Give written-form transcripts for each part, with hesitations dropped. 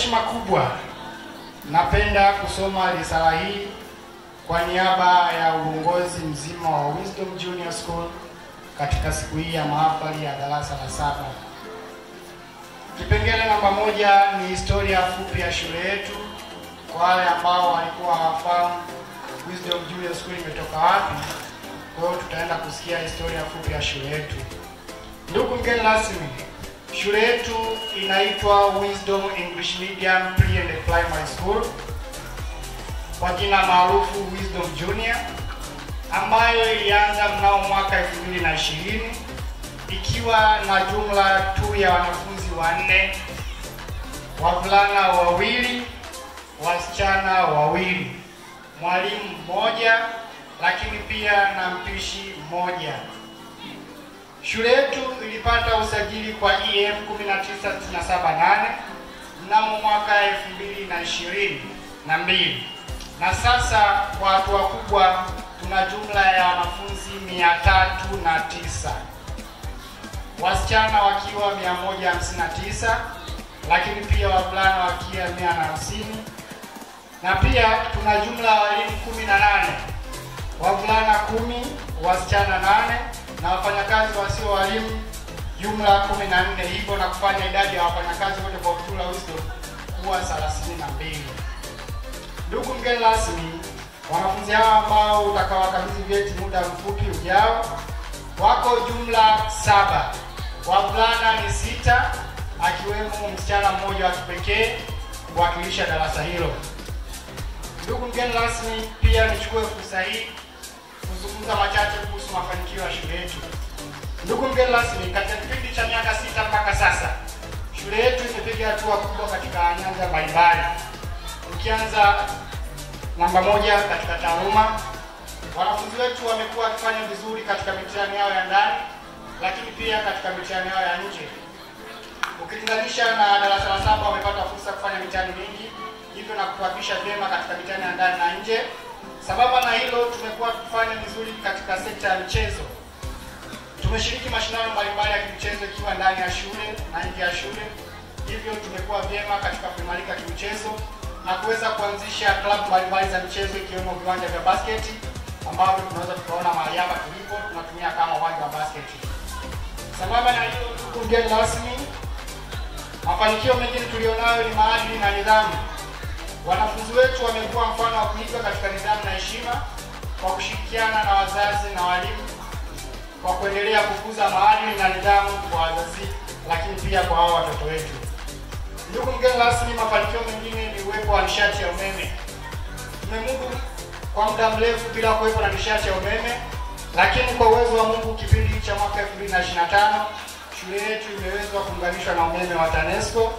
heshima kubwa, napenda kusoma risala hii kwa niaba ya uongozi mzima wa Wisdom Junior School katika siku hii ya mahafali ya darasa la 7. Kipengele namba 1 ni historia fupi ya shule yetu. Kwa wale ambao walikuwa hawafahamu Wisdom Junior School imetoka wapi, kwa hiyo tutaenda kusikia historia fupi ya shule yetu. Ndugu mgeni rasmi, shule yetu inaitwa Wisdom English Medium Pre and Primary School, kwa jina maarufu Wisdom Junior, ambayo ilianza mnamo mwaka 2020 ikiwa na jumla tu ya wanafunzi 4, wavulana 2, wasichana 2, mwalimu 1, lakini pia na mpishi 1. Shule yetu ilipata usajili kwa EF 19678 mnamo mwaka 2022, na sasa kwa hatua kubwa tuna jumla ya wanafunzi 309, wasichana wakiwa 159, lakini pia wavulana wakiwa 150, na pia tuna jumla ya walimu 18, wavulana 10, wasichana 8, na wafanyakazi wasio walimu jumla 14, hivyo na kufanya idadi ya wafanyakazi wote kwa Kutula Wisdom kuwa 32. Ndugu mgeni rasmi, wanafunzi hao ambao utakawakabidhi vyeti muda mfupi ujao wako jumla 7. Wavulana ni 6, akiwemo msichana mmoja wa kipekee kuwakilisha darasa hilo. Ndugu mgeni rasmi, pia nichukue fursa hii kuzungumza machache kuhusu mafanikio ya shule yetu. Ndugu mgeni rasmi, katika kipindi cha miaka 6 mpaka sasa, shule yetu imepiga hatua kubwa katika nyanja mbalimbali. Ukianza namba 1 katika taaluma, wanafunzi wetu wamekuwa wakifanya vizuri katika mitihani yao ya ndani, lakini pia katika mitihani yao ya nje. Ukilinganisha na darasa la 7, wamepata fursa kufanya mitihani mingi, hivyo na kuhakikisha vyema katika mitihani ya ndani na nje. Sababu na hilo, tumekuwa tukifanya vizuri katika sekta ya michezo. Tumeshiriki mashindano mbalimbali ya michezo ikiwa ndani ya shule na nje ya shule, hivyo tumekuwa vyema katika kuimarika kimchezo na kuweza kuanzisha klabu mbalimbali za michezo ikiwemo viwanja vya basketi ambavyo tunaweza tukaona mahali hapa tulipo tunatumia kama uwanja wa basketi. Sababu na hilo, ndugu mgeni rasmi, mafanikio mengine tulionayo ni maadili na nidhamu. Wanafunzi wetu wamekuwa mfano wa kuigwa katika nidhamu na heshima kwa kushirikiana na wazazi na walimu kwa kuendelea kukuza maadili na nidhamu kwa wazazi, lakini pia kwa hao watoto wetu. Ndugu mgeni rasmi, mafanikio mengine ni uwepo wa nishati ya umeme. Tumemudu kwa muda mrefu bila kuwepo na nishati ya umeme, lakini kwa uwezo wa Mungu kipindi cha mwaka 2025 shule yetu imeweza kuunganishwa na umeme wa TANESCO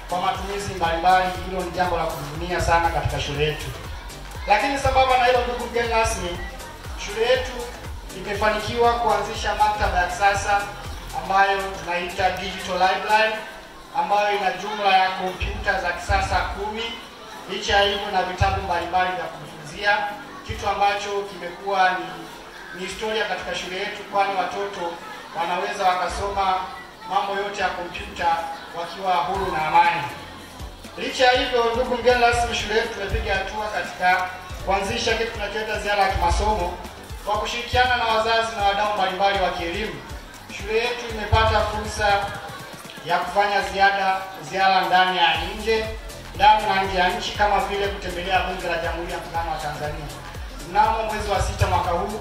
kwa matumizi mbalimbali. Hilo ni jambo la kujivunia sana katika shule yetu. Lakini sambamba na hilo, ndugu mgeni rasmi, shule yetu imefanikiwa kuanzisha maktaba ya kisasa ambayo tunaita digital library, ambayo ina jumla ya kompyuta za kisasa 10, licha ya hivyo na vitabu mbalimbali vya kujifunzia, kitu ambacho kimekuwa ni historia katika shule yetu, kwani watoto wanaweza wakasoma mambo yote ya kompyuta wakiwa huru na amani. Licha ya hivyo, ndugu mgeni rasmi, shule yetu tumepiga hatua katika kuanzisha kitu tunachoita ziara ya kimasomo kwa kushirikiana na wazazi na wadau mbalimbali wa kielimu. Shule yetu imepata fursa ya kufanya ziara ndani na nje ya nchi, kama vile kutembelea Bunge la Jamhuri ya Muungano wa Tanzania. Mnamo mwezi wa 6 mwaka huu,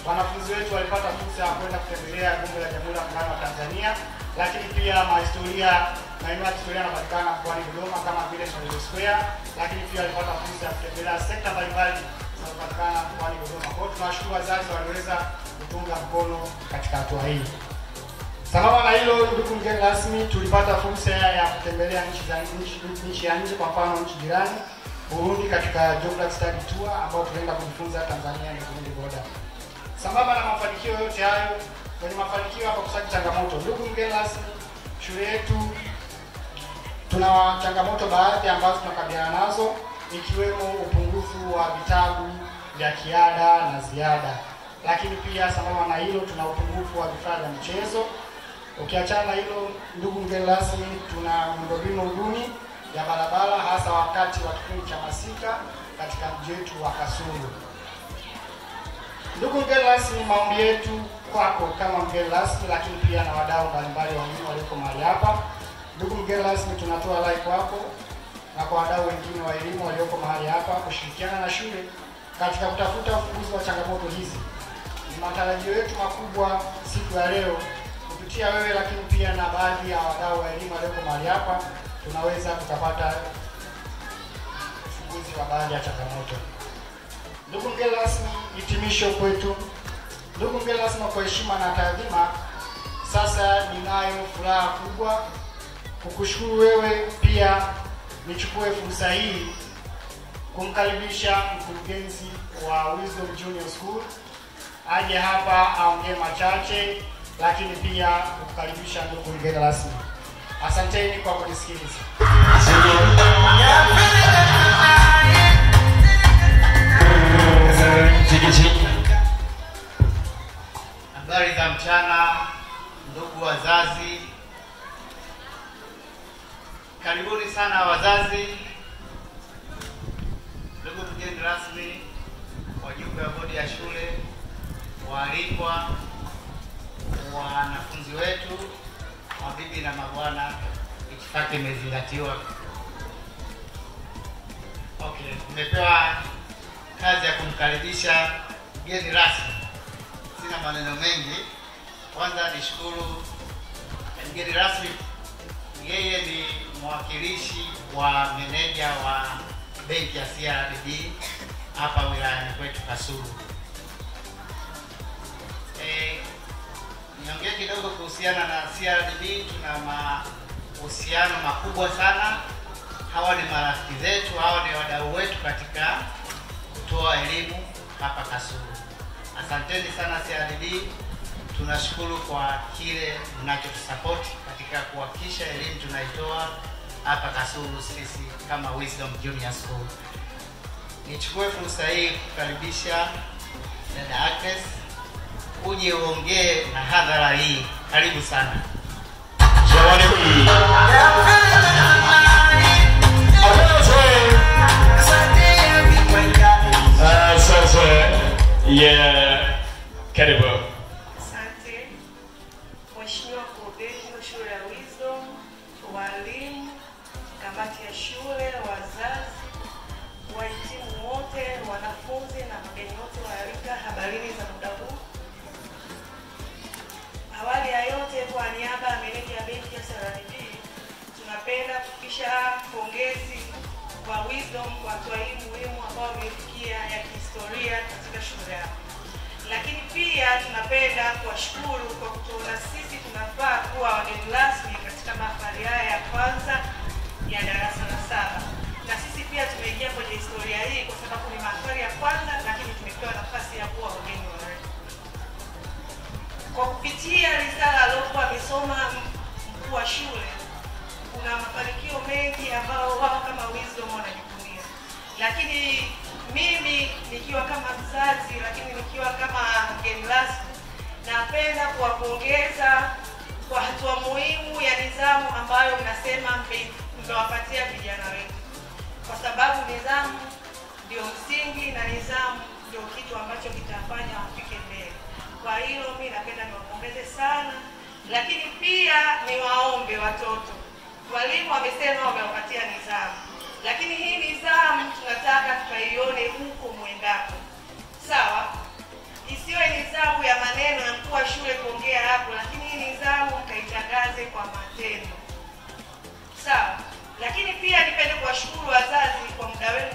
wanafunzi wetu walipata fursa ya kwenda kutembelea Bunge la Jamhuri ya Muungano wa Tanzania, lakini pia maeneo ya kihistoria yanapatikana mkoani Dodoma kama vile Sokoine Square, lakini pia walipata fursa ya kutembelea sekta mbalimbali zinazopatikana mkoani Dodoma. Kwa hiyo tunawashukuru wazazi waliweza kutunga mkono katika hatua hii. Sambamba na hilo, ndugu mgeni rasmi, tulipata fursa ya kutembelea nchi ya nje, kwa mfano nchi jirani Burundi katika Geography Study Tour ambao tunaenda kujifunza Tanzania na Burundi border. Sambamba na mafanikio yote hayo, kwenye mafanikio hapa kusaki changamoto. Ndugu mgeni rasmi, shule yetu tuna changamoto baadhi ambazo tunakabiliana nazo, ikiwemo upungufu wa vitabu vya kiada na ziada. Lakini pia sambamba na hilo, tuna upungufu wa vifaa vya michezo. Ukiachana hilo, ndugu mgeni rasmi, tuna miundombinu duni ya barabara, hasa wakati wa kipindi cha masika katika mji wetu wa Kasulu. Ndugu mgeni rasmi, maombi yetu kwako kama mgeni rasmi, lakini pia na wadau mbalimbali wengine walioko mahali hapa. Ndugu mgeni rasmi, tunatoa rai kwako na kwa wadau wengine wa elimu walioko mahali hapa kushirikiana na shule katika kutafuta ufumbuzi wa changamoto hizi. Ni matarajio yetu makubwa siku ya leo kupitia wewe, lakini pia na baadhi ya wadau wa elimu walioko mahali hapa, tunaweza tukapata ufumbuzi wa baadhi ya changamoto. Ndugu mgeni rasmi, hitimisho kwetu. Ndugu mgeni rasmi, kwa heshima na taadhima, sasa ninayo furaha kubwa kukushukuru wewe. Pia nichukue fursa hii kumkaribisha mkurugenzi wa Wisdom Junior School aje hapa aongee machache, lakini pia kukaribisha ndugu mgeni rasmi. Asanteni kwa kunisikiliza. Habari za mchana ndugu wazazi. Karibuni sana wazazi, ndugu mgeni rasmi, wajumbe wa bodi ya shule, waalikwa, wanafunzi wetu, mabibi na mabwana, itifaki imezingatiwa. Okay, nimepewa kazi ya kumkaribisha mgeni rasmi. Sina maneno mengi. Kwanza nishukuru mgeni rasmi, yeye ni mwakilishi wa meneja wa benki ya CRDB hapa wilayani kwetu Kasulu. Niongee kidogo kuhusiana na CRDB. Tuna mahusiano makubwa sana. Hawa ni marafiki zetu, hawa ni wadau wetu katika kutoa elimu hapa Kasulu. Asanteni sana CRDB. Tunashukuru kwa kile mnachotusupport katika kuhakikisha elimu tunaitoa hapa Kasulu sisi kama Wisdom Junior School. Nichukue fursa hii kukaribisha dada Agnes uje uongee na hadhara hii. Karibu sana. Karibu. Asante. Mheshimiwa mkurugenzi wa shule ya Wisdom, walimu, kamati ya shule, wazazi, wahitimu wote, wanafunzi na wageni wote waalikwa, habarini za muda huu. Awali ya yote, kwa niaba ya meneja ya benki ya CRDB, tunapenda kufikisha pongezi kwa Wisdom kwa hatua hii muhimu ambayo imefikia ya kihistoria katika shule yao. Lakini pia tunapenda kuwashukuru kwa kutuona sisi tunafaa kuwa wageni rasmi katika mahafali haya ya kwanza ya darasa la 7. Na sisi pia tumeingia kwenye historia hii kwa sababu ni mahafali ya kwanza, lakini tumepewa nafasi ya kuwa wageni warefu. Kwa kupitia risala aliyokuwa amesoma mkuu wa shule, kuna mafanikio mengi ambayo wao kama Wisdom wanajivunia. Lakini mimi nikiwa kama mzazi, lakini nikiwa kama mgeni rasmi, napenda kuwapongeza kwa hatua muhimu ya nidhamu ambayo mnasema mmewapatia vijana wetu, kwa sababu nidhamu ndio msingi na nidhamu ndio kitu ambacho kitafanya wafike mbele. Kwa hiyo mimi napenda niwapongeze sana, lakini pia niwaombe watoto. Walimu wamesema wamewapatia nidhamu, lakini hii nidhamu tunataka tukaione huko mwendapo. Sawa? Isiwe nidhamu ya maneno ya mkuu wa shule kuongea hapo, lakini hii nidhamu mkaitangaze kwa matendo. Sawa? Lakini pia nipende kuwashukuru wazazi kwa muda wenu